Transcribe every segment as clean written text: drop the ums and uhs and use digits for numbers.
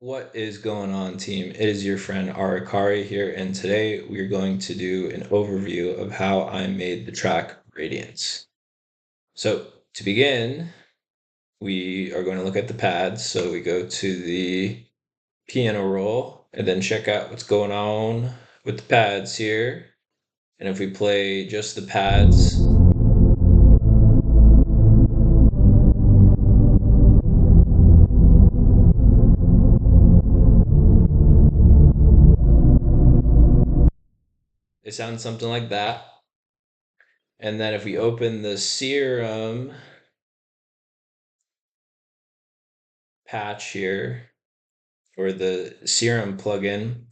What is going on, team? It is your friend Arakari here, and today we're going to do an overview of how I made the track Radiance. So, to begin, we are going to look at the pads. So, we go to the piano roll and then check out what's going on with the pads here. And if we play just the pads, it sounds something like that. And then if we open the serum patch here, or the serum plugin,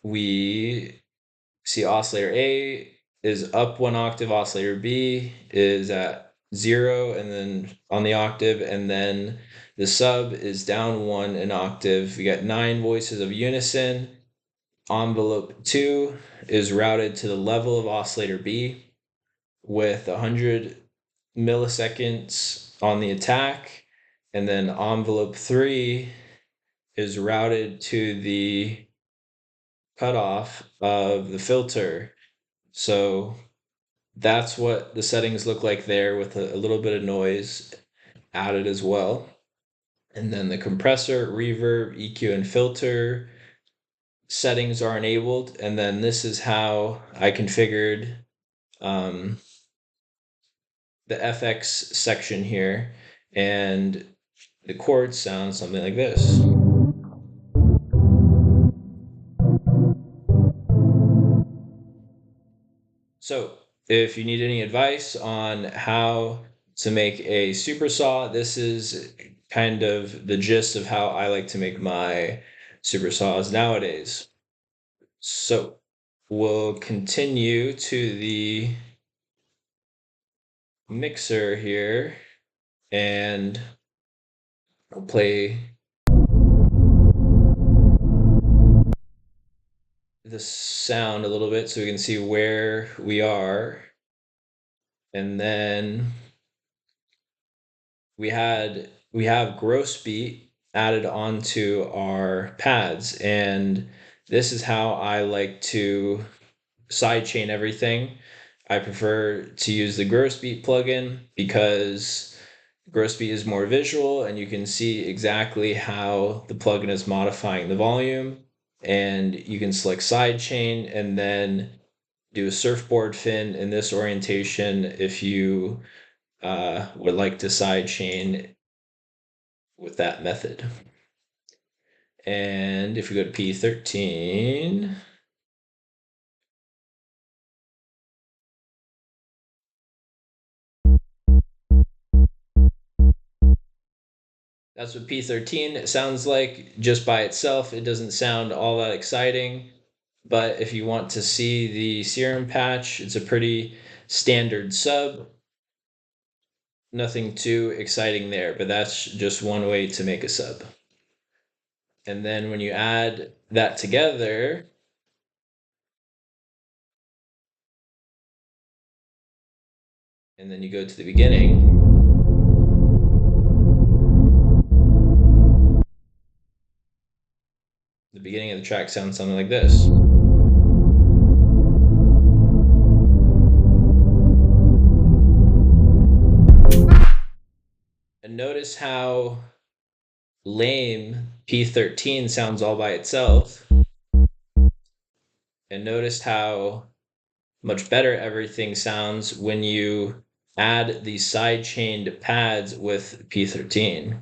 we see oscillator A is up one octave, oscillator B is at 0 and then on the octave, and then the sub is down one an octave. We got 9 voices of unison. Envelope 2 is routed to the level of oscillator B with 100 milliseconds on the attack, and then envelope 3 is routed to the cutoff of the filter. So that's what the settings look like there, with a little bit of noise added as well. And then the compressor, reverb, EQ, and filter settings are enabled. And then this is how I configured the FX section here. And the chords sound something like this. So if you need any advice on how to make a super saw, this is kind of the gist of how I like to make my super saws nowadays. So we'll continue to the mixer here and I'll play the sound a little bit so we can see where we are. And then we have gross beat added onto our pads, and this is how I like to sidechain everything. I prefer to use the gross beat plugin because gross beat is more visual and you can see exactly how the plugin is modifying the volume, and you can select sidechain and then do a surfboard fin in this orientation if you would like to sidechain with that method. And if we go to P13, that's what P13 sounds like just by itself. It doesn't sound all that exciting, but if you want to see the serum patch, it's a pretty standard sub. Nothing too exciting there, but that's just one way to make a sub. And then when you add that together, and then you go to the beginning, the beginning of the track sounds something like this. And notice how lame P13 sounds all by itself. And notice how much better everything sounds when you add the side-chained pads with P13.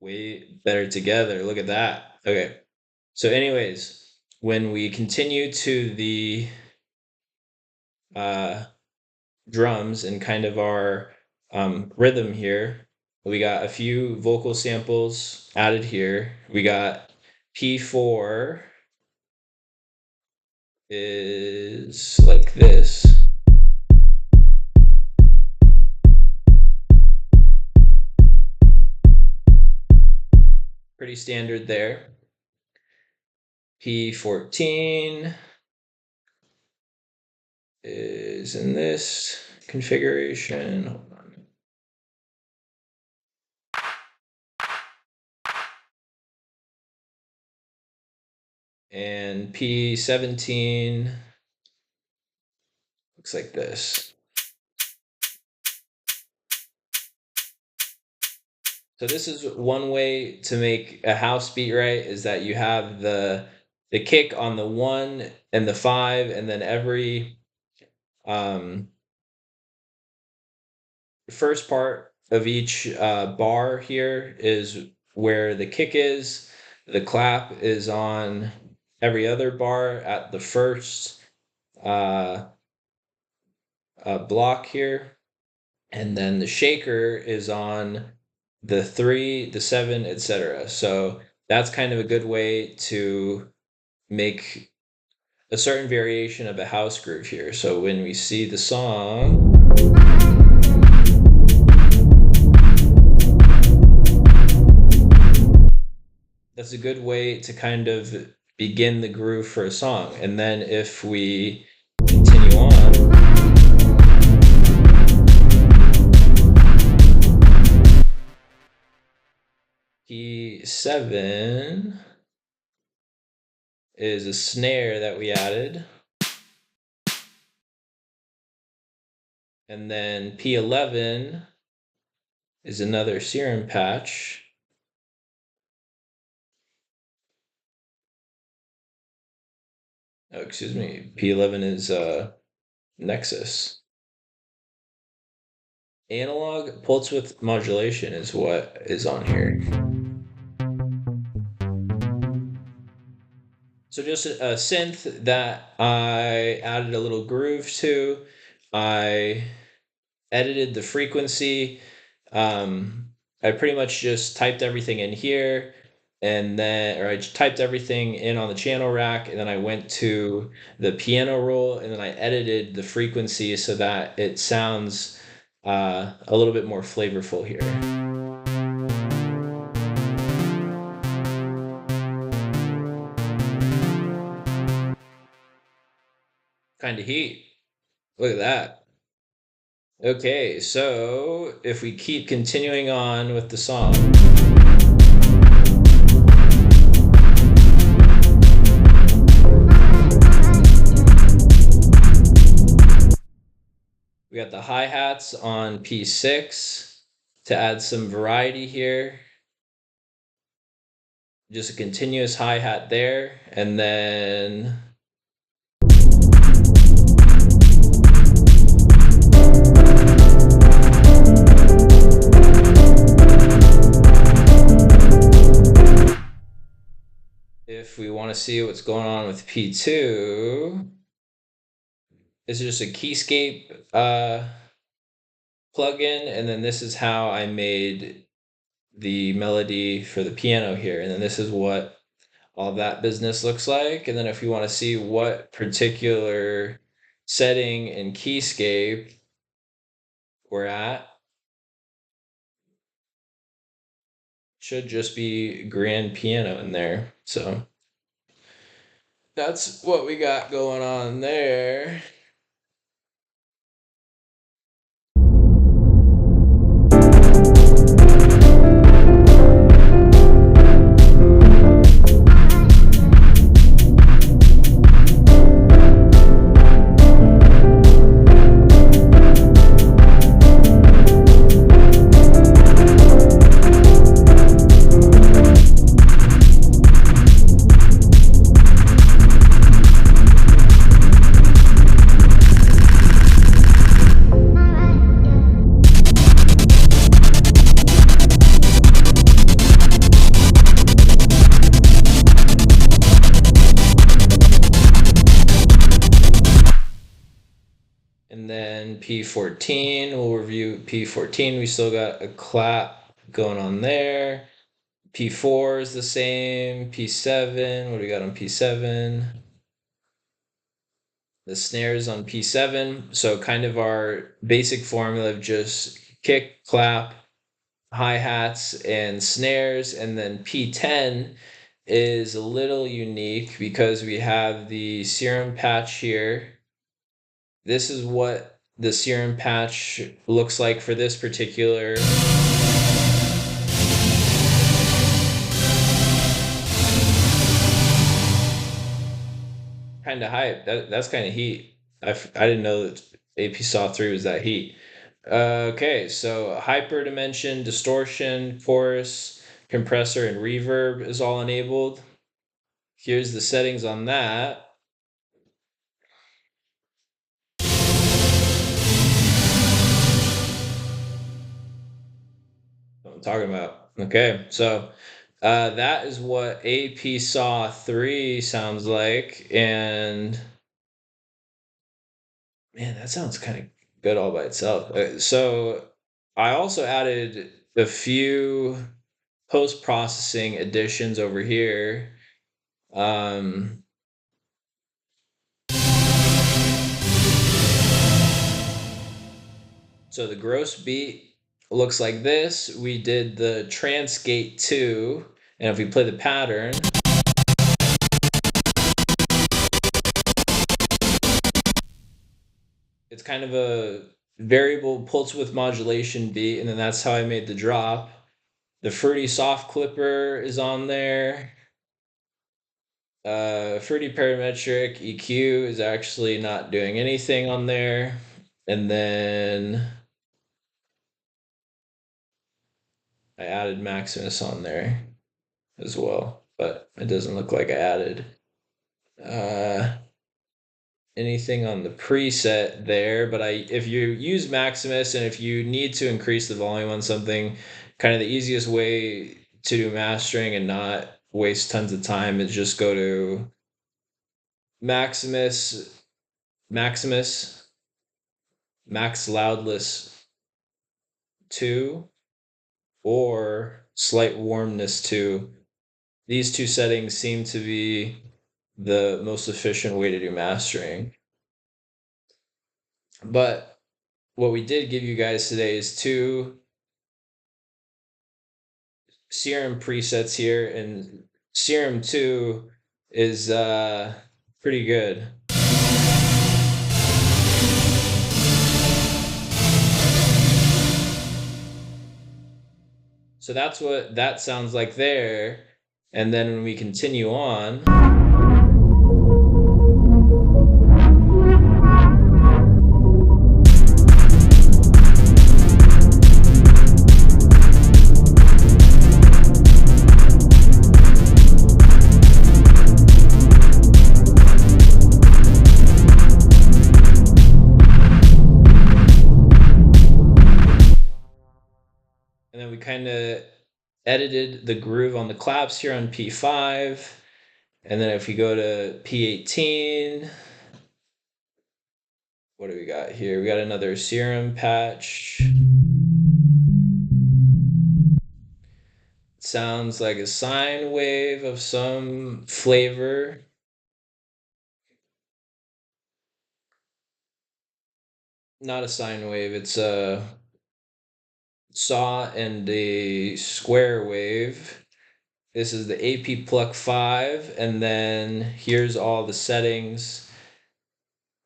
Way better together. Look at that. Okay. So anyways, when we continue to the drums and kind of our rhythm here, we got a few vocal samples added here. We got P4 is like this. Pretty standard there. P14 is in this configuration. Hold on. And P17 looks like this. So this is one way to make a house beat right, is that you have the kick on the 1 and the 5, and then every um, first part of each bar here is where the kick is. The clap is on every other bar at the first uh, block here. And then the shaker is on the 3, the 7, etc. So that's kind of a good way to make a certain variation of a house groove here. So when we see the song, that's a good way to kind of begin the groove for a song. And then if we continue on, P7 is a snare that we added. And then P11 is another serum patch. Oh, excuse me. P11 is Nexus. Analog pulse width modulation is what is on here. So just a synth that I added a little groove to. I edited the frequency. I pretty much just typed everything in here, or I just typed everything in on the channel rack, and then I went to the piano roll, and then I edited the frequency so that it sounds a little bit more flavorful here. Kind of heat. Look at that. Okay, so if we keep continuing on with the song. We got the hi-hats on P6 to add some variety here. Just a continuous hi-hat there, and then if we want to see what's going on with P2, this is just a keyscape plugin, and then this is how I made the melody for the piano here, and then this is what all that business looks like. And then if you want to see what particular setting in keyscape we're at, should just be grand piano in there. So that's what we got going on there. And then P14, we'll review P14. We still got a clap going on there. P4 is the same. P7, what do we got on P7? The snares on P7. So kind of our basic formula of just kick, clap, hi-hats, and snares. And then P10 is a little unique because we have the serum patch here. This is what the serum patch looks like for this particular kind of hype. That's kind of heat. I didn't know that AP Saw 3 was that heat. Okay, so hyperdimension, distortion, chorus, compressor, and reverb is all enabled. Here's the settings on that. What I'm talking about. Okay, so that is what AP Saw 3 sounds like, and man, that sounds kind of good all by itself. So I also added a few post processing additions over here. Um, so the gross beat looks like this. We did the trance gate 2, and if we play the pattern, it's kind of a variable pulse width modulation beat, and then that's how I made the drop. The fruity soft clipper is on there. Fruity parametric EQ is actually not doing anything on there. And then I added Maximus on there as well, but it doesn't look like I added uh, anything on the preset there. But if you use Maximus and if you need to increase the volume on something, kind of the easiest way to do mastering and not waste tons of time is just go to Maximus, Maximus, Max Loudless 2, or Slight Warmness 2. These two settings seem to be the most efficient way to do mastering. But what we did give you guys today is 2 Serum presets here, and Serum 2 is pretty good. So that's what that sounds like there. And then when we continue on, and then we kind of edited the groove on the claps here on P5. And then if we go to P18, what do we got here? We got another serum patch. Sounds like a sine wave of some flavor. Not a sine wave, it's a saw and a square wave. This is the AP Pluck 5, and then here's all the settings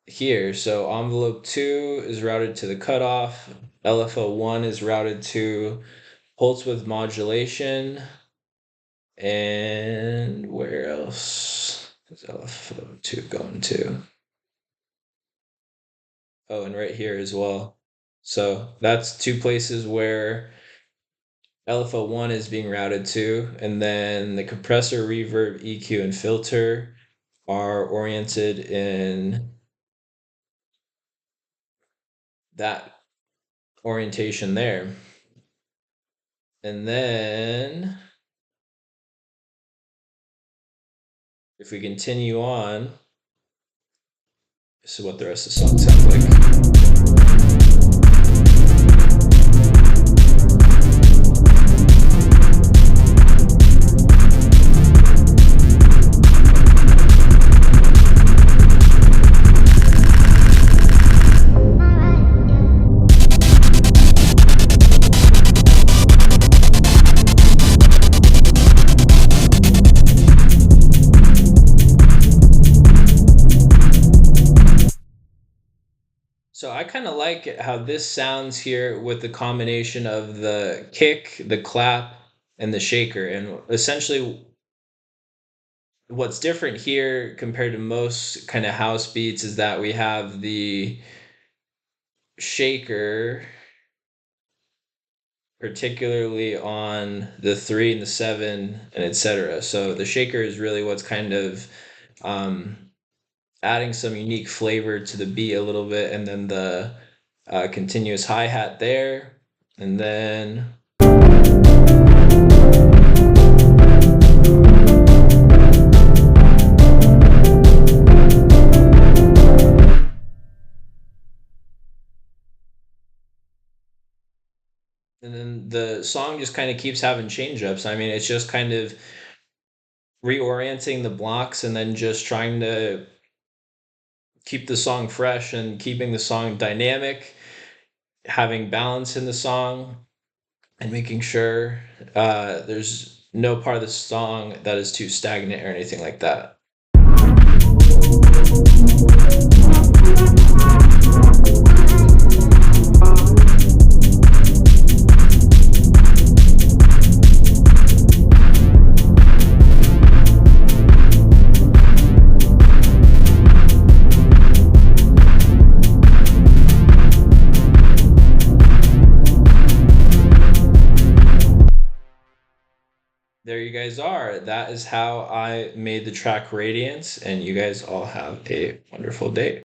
here. So envelope 2 is routed to the cutoff, LFO 1 is routed to pulse width modulation, and where else is LFO 2 going to? Oh, and right here as well. So that's 2 places where LFO 1 is being routed to, and then the compressor, reverb, EQ, and filter are oriented in that orientation there. And then if we continue on, this is what the rest of the song sounds like. So I kind of like how this sounds here with the combination of the kick, the clap, and the shaker. And essentially what's different here compared to most kind of house beats is that we have the shaker, particularly on the 3 and the 7 and etc. So the shaker is really what's kind of um, adding some unique flavor to the beat a little bit, and then the continuous hi-hat there, and then the song just kind of keeps having change ups. I mean, it's just kind of reorienting the blocks and then just trying to keep the song fresh and keeping the song dynamic, having balance in the song, and making sure there's no part of the song that is too stagnant or anything like that. There you guys are. That is how I made the track Radiance, and you guys all have a wonderful day.